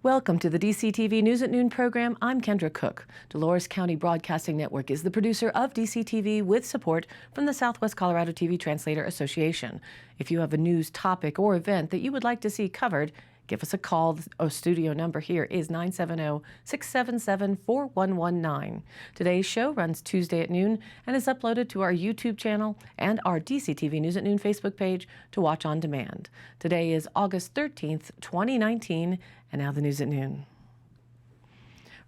Welcome to the DCTV News at Noon program. I'm Kendra Cook. Dolores County Broadcasting Network is the producer of DCTV with support from the Southwest Colorado TV Translator Association. If you have a news topic or event that you would like to see covered, give us a call. Our studio number here is 970-677-4119. Today's show runs Tuesday at noon and is uploaded to our YouTube channel and our DCTV News at Noon Facebook page to watch on demand. Today is August 13th, 2019, and now the news at noon.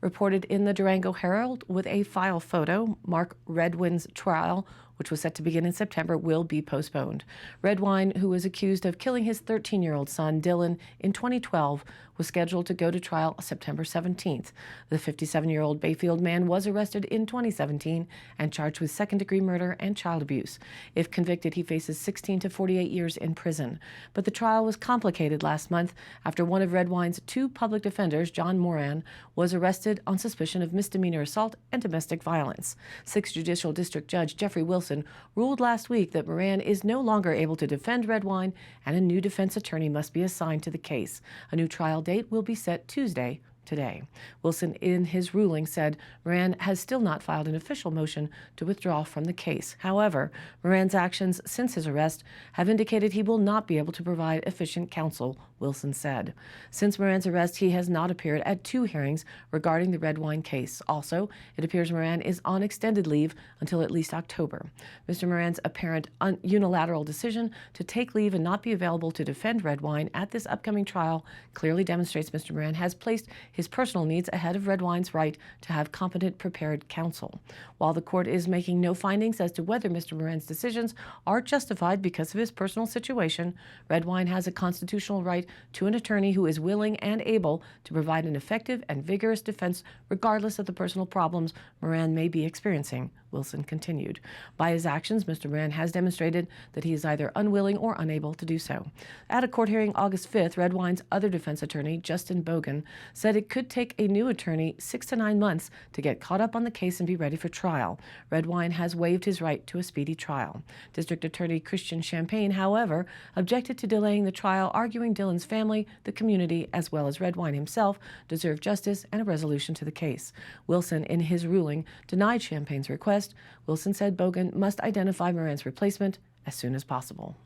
Reported in the Durango Herald with a file photo, Mark Redwine's trial, which was set to begin in September, will be postponed. Redwine, who was accused of killing his 13-year-old son, Dylan, in 2012, was scheduled to go to trial September 17th. The 57-year-old Bayfield man was arrested in 2017 and charged with second-degree murder and child abuse. If convicted, he faces 16 to 48 years in prison. But the trial was complicated last month after one of Redwine's two public defenders, John Moran, was arrested on suspicion of misdemeanor assault and domestic violence. 6th Judicial District Judge Jeffrey Wilson ruled last week that Moran is no longer able to defend Redwine and a new defense attorney must be assigned to the case. A new trial date will be set Tuesday, today. Wilson, in his ruling, said Moran has still not filed an official motion to withdraw from the case. However, Moran's actions since his arrest have indicated he will not be able to provide efficient counsel, Wilson said. Since Moran's arrest, he has not appeared at 2 hearings regarding the Redwine case. Also, it appears Moran is on extended leave until at least October. Mr. Moran's apparent unilateral decision to take leave and not be available to defend Redwine at this upcoming trial clearly demonstrates Mr. Moran has placed his personal needs ahead of Redwine's right to have competent, prepared counsel. While the court is making no findings as to whether Mr. Moran's decisions are justified because of his personal situation, Redwine has a constitutional right to an attorney who is willing and able to provide an effective and vigorous defense regardless of the personal problems Moran may be experiencing, Wilson continued. By his actions, Mr. Moran has demonstrated that he is either unwilling or unable to do so. At a court hearing August 5th, Redwine's other defense attorney, Justin Bogan, said it could take a new attorney 6 to 9 months to get caught up on the case and be ready for trial. Redwine has waived his right to a speedy trial. District Attorney Christian Champagne, however, objected to delaying the trial, arguing Dylan's family, the community, as well as Redwine himself, deserve justice and a resolution to the case. Wilson, in his ruling, denied Champagne's request. Wilson said Bogan must identify Moran's replacement as soon as possible.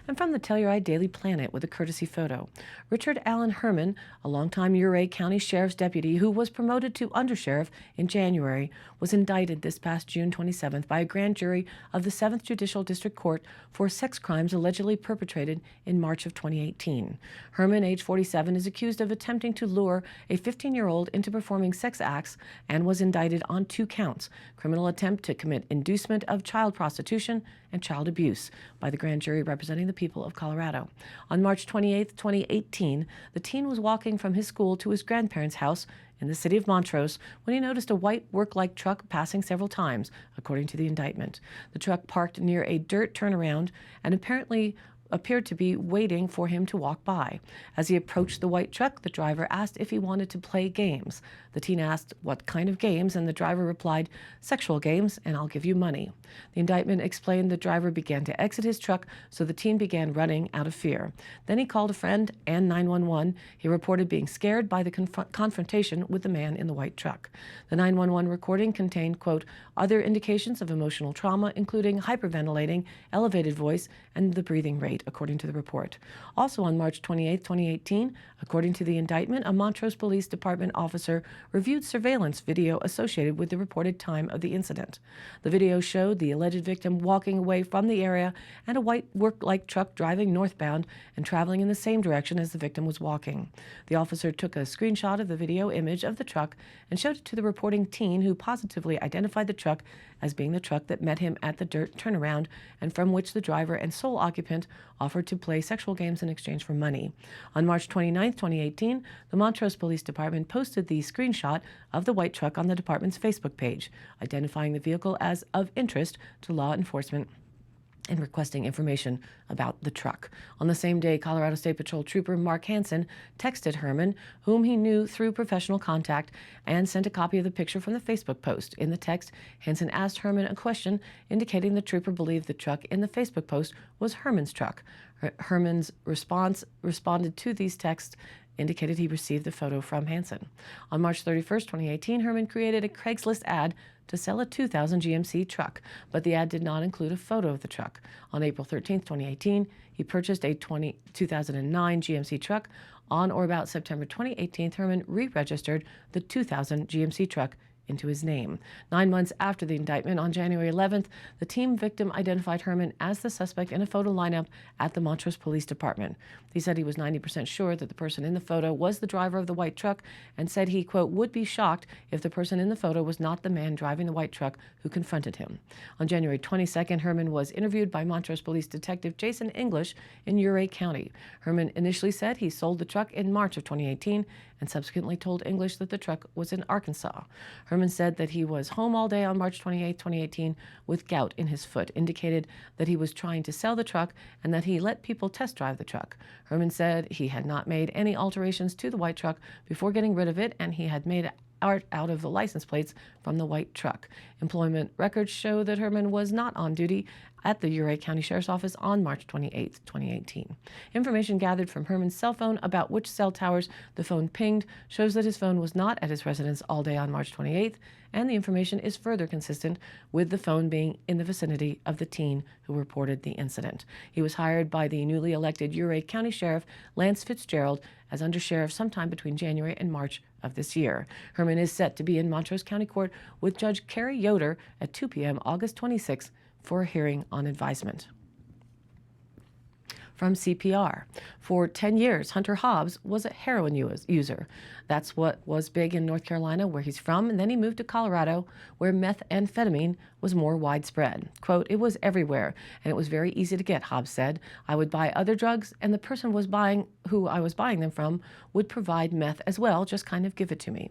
And from the Telluride Daily Planet with a courtesy photo, Richard Allen Herman, a longtime Ouray County Sheriff's deputy who was promoted to undersheriff in January, was indicted this past June 27th by a grand jury of the 7th Judicial District Court for sex crimes allegedly perpetrated in March of 2018. Herman, age 47, is accused of attempting to lure a 15-year-old into performing sex acts and was indicted on 2 counts: criminal attempt to commit inducement of child prostitution and child abuse by the grand jury representing the people of Colorado. On March 28, 2018, the teen was walking from his school to his grandparents' house in the city of Montrose when he noticed a white work-like truck passing several times, according to the indictment. The truck parked near a dirt turnaround and appeared to be waiting for him to walk by. As he approached the white truck, the driver asked if he wanted to play games. The teen asked what kind of games, and the driver replied, "Sexual games, and I'll give you money." The indictment explained the driver began to exit his truck, so the teen began running out of fear. Then he called a friend and 911. He reported being scared by the confrontation with the man in the white truck. The 911 recording contained, quote, other indications of emotional trauma, including hyperventilating, elevated voice, and the breathing rate, according to the report. Also on March 28, 2018, according to the indictment, a Montrose Police Department officer reviewed surveillance video associated with the reported time of the incident. The video showed the alleged victim walking away from the area and a white work-like truck driving northbound and traveling in the same direction as the victim was walking. The officer took a screenshot of the video image of the truck and showed it to the reporting teen, who positively identified the truck as being the truck that met him at the dirt turnaround and from which the driver and sole occupant offered to play sexual games in exchange for money. On March 29, 2018, the Montrose Police Department posted the screenshot of the white truck on the department's Facebook page, identifying the vehicle as of interest to law enforcement and requesting information about the truck. On the same day, Colorado State Patrol Trooper Mark Hansen texted Herman, whom he knew through professional contact, and sent a copy of the picture from the Facebook post. In the text, Hansen asked Herman a question, indicating the trooper believed the truck in the Facebook post was Herman's truck. Herman's responded to these texts indicated he received the photo from Hansen. On March 31st, 2018, Herman created a Craigslist ad to sell a 2000 GMC truck, but the ad did not include a photo of the truck. On April 13th, 2018, he purchased a 2009 GMC truck. On or about September 2018, Herman re-registered the 2000 GMC truck into his name. 9 months after the indictment, on January 11th, the team victim identified Herman as the suspect in a photo lineup at the Montrose Police Department. He said he was 90% sure that the person in the photo was the driver of the white truck, and said he, quote, would be shocked if the person in the photo was not the man driving the white truck who confronted him. On January 22nd, Herman was interviewed by Montrose Police Detective Jason English in Ouray County. Herman initially said he sold the truck in March of 2018 and subsequently told English that the truck was in Arkansas. Herman said that he was home all day on March 28, 2018 with gout in his foot, indicated that he was trying to sell the truck and that he let people test drive the truck. Herman said he had not made any alterations to the white truck before getting rid of it, and he had made art out of the license plates from the white truck. Employment records show that Herman was not on duty at the Ouray County Sheriff's Office on March 28, 2018. Information gathered from Herman's cell phone about which cell towers the phone pinged shows that his phone was not at his residence all day on March 28th, and the information is further consistent with the phone being in the vicinity of the teen who reported the incident. He was hired by the newly elected Ouray County Sheriff Lance Fitzgerald as undersheriff sometime between January and March of this year. Herman is set to be in Montrose County Court with Judge Carrie Yoder at 2 p.m. August 26 for a hearing on advisement. From CPR. For 10 years, Hunter Hobbs was a heroin user. That's what was big in North Carolina, where he's from, and then he moved to Colorado, where methamphetamine was more widespread. Quote, it was everywhere, and it was very easy to get, Hobbs said. I would buy other drugs, and the person who I was buying them from would provide meth as well, just kind of give it to me.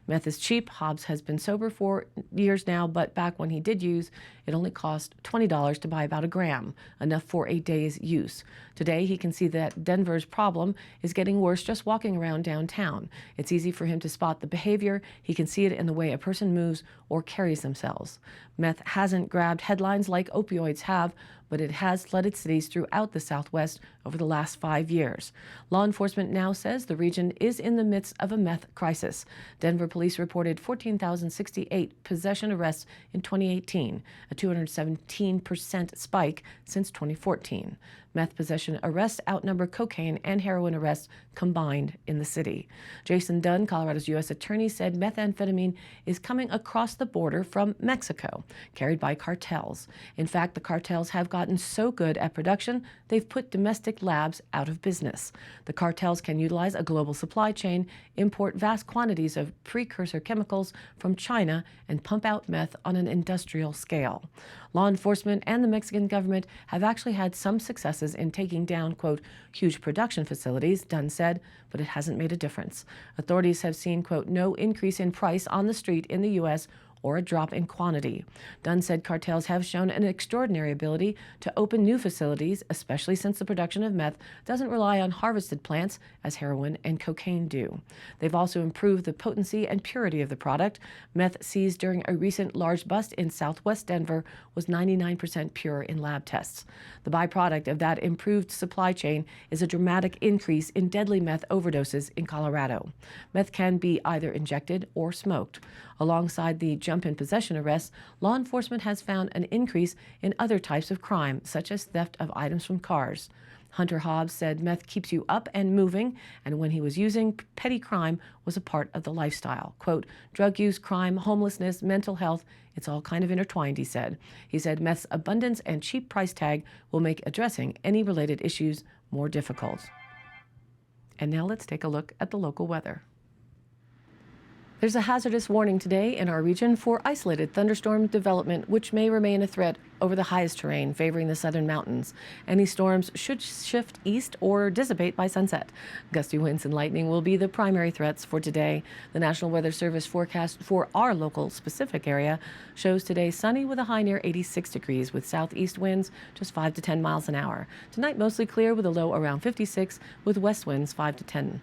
Meth is cheap. Hobbs has been sober for years now, but back when he did use, it only cost $20 to buy about a gram, enough for a day's use. Today, he can see that Denver's problem is getting worse just walking around downtown. It's easy for him to spot the behavior. He can see it in the way a person moves or carries themselves. Meth hasn't grabbed headlines like opioids have, but it has flooded cities throughout the Southwest over the last 5 years. Law enforcement now says the region is in the midst of a meth crisis. Denver police reported 14,068 possession arrests in 2018, a 217% spike since 2014. Meth possession arrests outnumber cocaine and heroin arrests combined in the city. Jason Dunn, Colorado's U.S. attorney, said methamphetamine is coming across the border from Mexico, carried by cartels. In fact, the cartels have gotten so good at production, they've put domestic labs out of business. The cartels can utilize a global supply chain, import vast quantities of precursor chemicals from China, and pump out meth on an industrial scale. Law enforcement and the Mexican government have actually had some successes in taking down, quote, huge production facilities, Dunn said, but it hasn't made a difference. Authorities have seen, quote, no increase in price on the street in the U.S. or a drop in quantity. Dunn said cartels have shown an extraordinary ability to open new facilities, especially since the production of meth doesn't rely on harvested plants as heroin and cocaine do. They've also improved the potency and purity of the product. Meth seized during a recent large bust in southwest Denver was 99% pure in lab tests. The byproduct of that improved supply chain is a dramatic increase in deadly meth overdoses in Colorado. Meth can be either injected or smoked. Alongside the jump in possession arrests, law enforcement has found an increase in other types of crime, such as theft of items from cars. Hunter Hobbs said meth keeps you up and moving, and when he was using, petty crime was a part of the lifestyle. Quote, drug use, crime, homelessness, mental health, it's all kind of intertwined, he said. He said meth's abundance and cheap price tag will make addressing any related issues more difficult. And now let's take a look at the local weather. There's a hazardous warning today in our region for isolated thunderstorm development, which may remain a threat over the highest terrain, favoring the southern mountains. Any storms should shift east or dissipate by sunset. Gusty winds and lightning will be the primary threats for today. The National Weather Service forecast for our local specific area shows today sunny with a high near 86 degrees with southeast winds just 5 to 10 miles an hour. Tonight mostly clear with a low around 56 with west winds 5 to 10.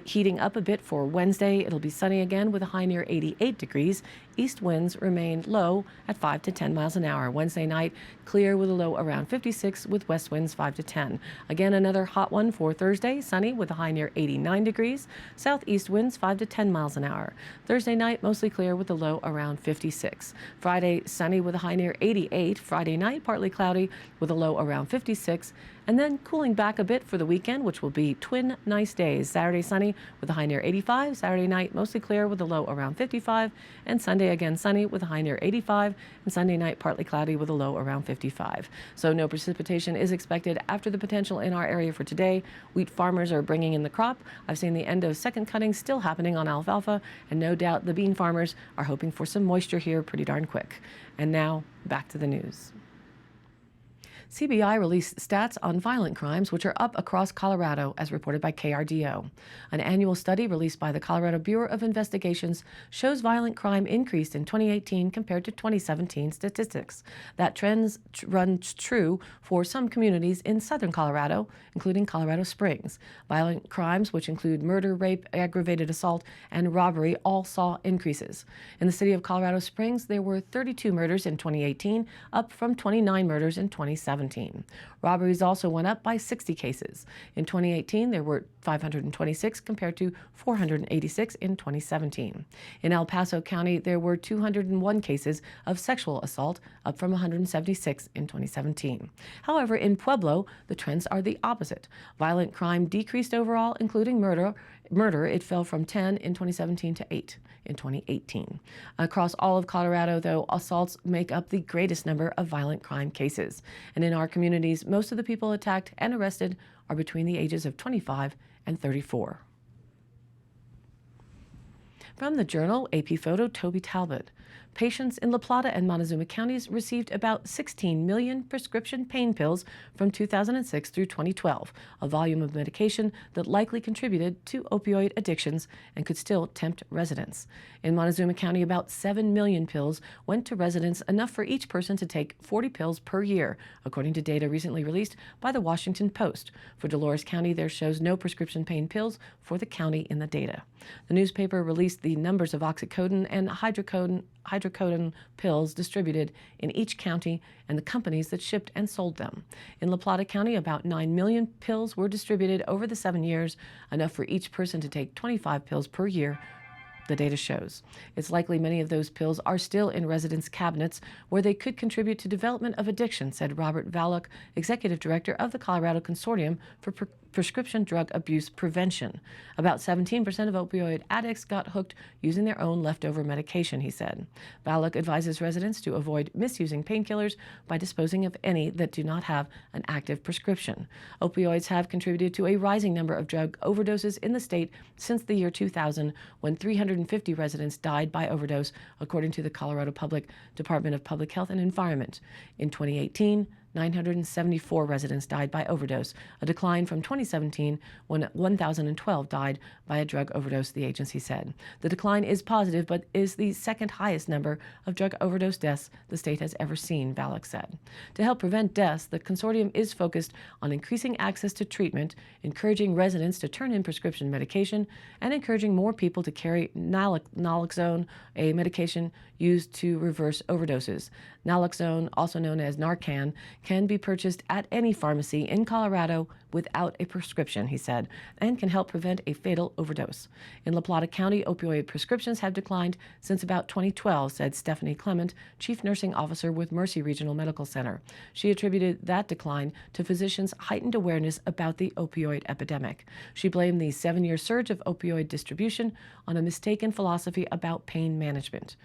Heating up a bit for Wednesday. It'll be sunny again with a high near 88 degrees. East winds remain low at 5 to 10 miles an hour. Wednesday night, clear with a low around 56 with west winds 5 to 10. Again, another hot one for Thursday, sunny with a high near 89 degrees. Southeast winds 5 to 10 miles an hour. Thursday night, mostly clear with a low around 56. Friday, sunny with a high near 88. Friday night, partly cloudy with a low around 56. And then cooling back a bit for the weekend, which will be twin nice days. Saturday sunny with a high near 85. Saturday night mostly clear with a low around 55. And Sunday again sunny with a high near 85. And Sunday night partly cloudy with a low around 55. So no precipitation is expected after the potential in our area for today. Wheat farmers are bringing in the crop. I've seen the end of second cutting still happening on alfalfa. And no doubt the bean farmers are hoping for some moisture here pretty darn quick. And now back to the news. CBI released stats on violent crimes, which are up across Colorado, as reported by KRDO. An annual study released by the Colorado Bureau of Investigations shows violent crime increased in 2018 compared to 2017 statistics. That trend runs true for some communities in southern Colorado, including Colorado Springs. Violent crimes, which include murder, rape, aggravated assault, and robbery, all saw increases. In the city of Colorado Springs, there were 32 murders in 2018, up from 29 murders in 2017. Robberies also went up by 60 cases. In 2018, there were 526 compared to 486 in 2017. In El Paso County, there were 201 cases of sexual assault, up from 176 in 2017. However, in Pueblo, the trends are the opposite. Violent crime decreased overall, including murder. It fell from 10 in 2017 to 8 in 2018. Across all of Colorado, though, assaults make up the greatest number of violent crime cases. And in our communities, most of the people attacked and arrested are between the ages of 25 and 34. From the Journal, AP photo, Toby Talbot. Patients in La Plata and Montezuma counties received about 16 million prescription pain pills from 2006 through 2012, a volume of medication that likely contributed to opioid addictions and could still tempt residents. In Montezuma County, about 7 million pills went to residents, enough for each person to take 40 pills per year, according to data recently released by the Washington Post. For Dolores County, there shows no prescription pain pills for the county in the data. The newspaper released the numbers of oxycodone and hydrocodone pills distributed in each county and the companies that shipped and sold them. In La Plata County, about 9 million pills were distributed over the 7 years, enough for each person to take 25 pills per year, the data shows. It's likely many of those pills are still in residents' cabinets where they could contribute to development of addiction, said Robert Vallock, executive director of the Colorado Consortium for Prescription Drug Abuse Prevention. About 17% of opioid addicts got hooked using their own leftover medication, he said. Vallock advises residents to avoid misusing painkillers by disposing of any that do not have an active prescription. Opioids have contributed to a rising number of drug overdoses in the state since the year 2000, when 350 residents died by overdose, according to the Colorado Department of Public Health and Environment. In 2018, 974 residents died by overdose, a decline from 2017 when 1,012 died by a drug overdose, the agency said. The decline is positive, but is the second highest number of drug overdose deaths the state has ever seen, Vallock said. To help prevent deaths, the consortium is focused on increasing access to treatment, encouraging residents to turn in prescription medication, and encouraging more people to carry naloxone, a medication used to reverse overdoses. Naloxone, also known as Narcan, can be purchased at any pharmacy in Colorado without a prescription, he said, and can help prevent a fatal overdose. In La Plata County, opioid prescriptions have declined since about 2012, said Stephanie Clement, chief nursing officer with Mercy Regional Medical Center. She attributed that decline to physicians' heightened awareness about the opioid epidemic. She blamed the 7-year surge of opioid distribution on a mistaken philosophy about pain management.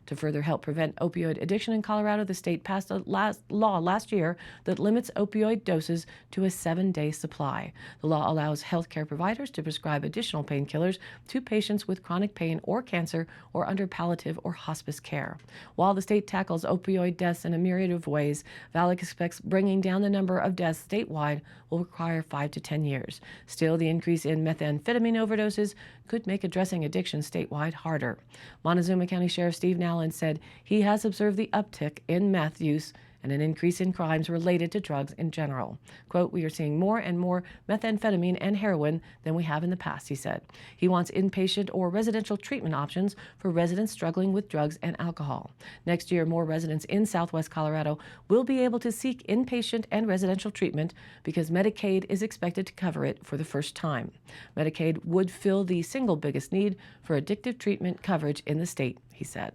To further help prevent opioid addiction in Colorado, the state passed a law last year that limits opioid doses to a 7-day supply. The law allows healthcare providers to prescribe additional painkillers to patients with chronic pain or cancer or under palliative or hospice care. While the state tackles opioid deaths in a myriad of ways, Valak expects bringing down the number of deaths statewide will require 5 to 10 years. Still, the increase in methamphetamine overdoses could make addressing addiction statewide harder. Montezuma County Sheriff Steve Nowlin said he has observed the uptick in meth use and an increase in crimes related to drugs in general. Quote, "We are seeing more and more methamphetamine and heroin than we have in the past," he said. He wants inpatient or residential treatment options for residents struggling with drugs and alcohol. Next year, more residents in southwest Colorado will be able to seek inpatient and residential treatment because Medicaid is expected to cover it for the first time. Medicaid would fill the single biggest need for addictive treatment coverage in the state, he said.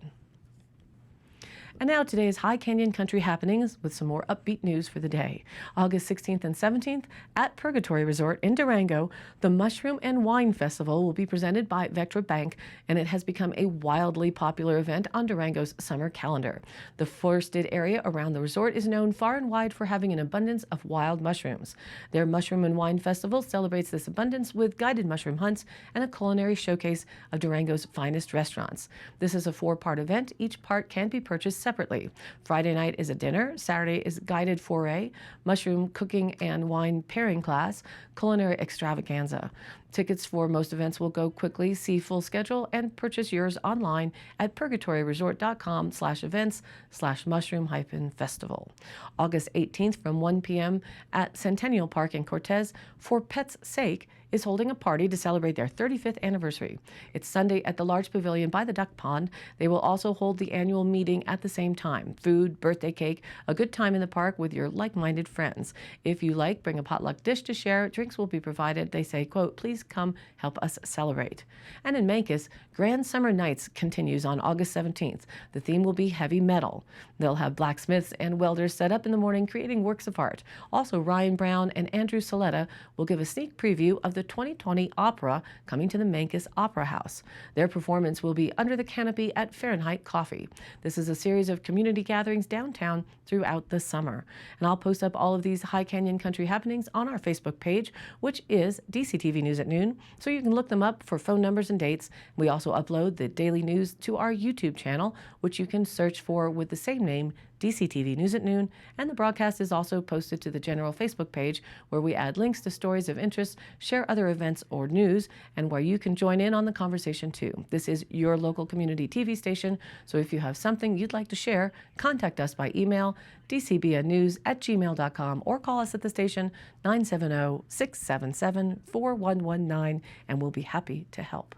And now today's High Canyon Country happenings with some more upbeat news for the day. August 16th and 17th at Purgatory Resort in Durango, the Mushroom and Wine Festival will be presented by Vectra Bank, and it has become a wildly popular event on Durango's summer calendar. The forested area around the resort is known far and wide for having an abundance of wild mushrooms. Their Mushroom and Wine Festival celebrates this abundance with guided mushroom hunts and a culinary showcase of Durango's finest restaurants. This is a 4-part event. Each part can be purchased separately. Friday night is a dinner, Saturday is guided foray, mushroom cooking and wine pairing class, culinary extravaganza. Tickets for most events will go quickly. See full schedule and purchase yours online at purgatoryresort.com/events/mushroom-festival. August 18th from 1 p.m. at Centennial Park in Cortez, For Pets' Sake is holding a party to celebrate their 35th anniversary. It's Sunday at the large pavilion by the duck pond. They will also hold the annual meeting at the same time. Food, birthday cake, a good time in the park with your like-minded friends. If you like, bring a potluck dish to share. Drinks will be provided. They say, quote, "Please come help us celebrate." And in Mancos, Grand Summer Nights continues on August 17th. The theme will be heavy metal. They'll have blacksmiths and welders set up in the morning creating works of art. Also, Ryan Brown and Andrew Soletta will give a sneak preview of the 2020 opera coming to the Mancos Opera House. Their performance will be Under the Canopy at Fahrenheit Coffee. This is a series of community gatherings downtown throughout the summer. And I'll post up all of these High Canyon Country happenings on our Facebook page, which is DCTV News at Noon, so you can look them up for phone numbers and dates. We also upload the daily news to our YouTube channel, which you can search for with the same name, DCTV News at Noon, and the broadcast is also posted to the general Facebook page where we add links to stories of interest, share other events or news, and where you can join in on the conversation too. This is your local community TV station, so if you have something you'd like to share, contact us by email, dcbnnews@gmail.com, or call us at the station 970-677-4119, and we'll be happy to help.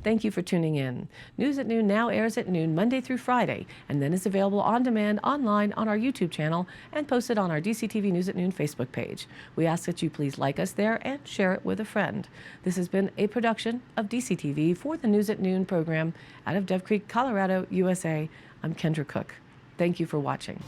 Thank you for tuning in. News at Noon now airs at noon Monday through Friday, and then is available on demand online on our YouTube channel and posted on our DCTV News at Noon Facebook page. We ask that you please like us there and share it with a friend. This has been a production of DCTV for the News at Noon program out of Dove Creek, Colorado, USA. I'm Kendra Cook. Thank you for watching.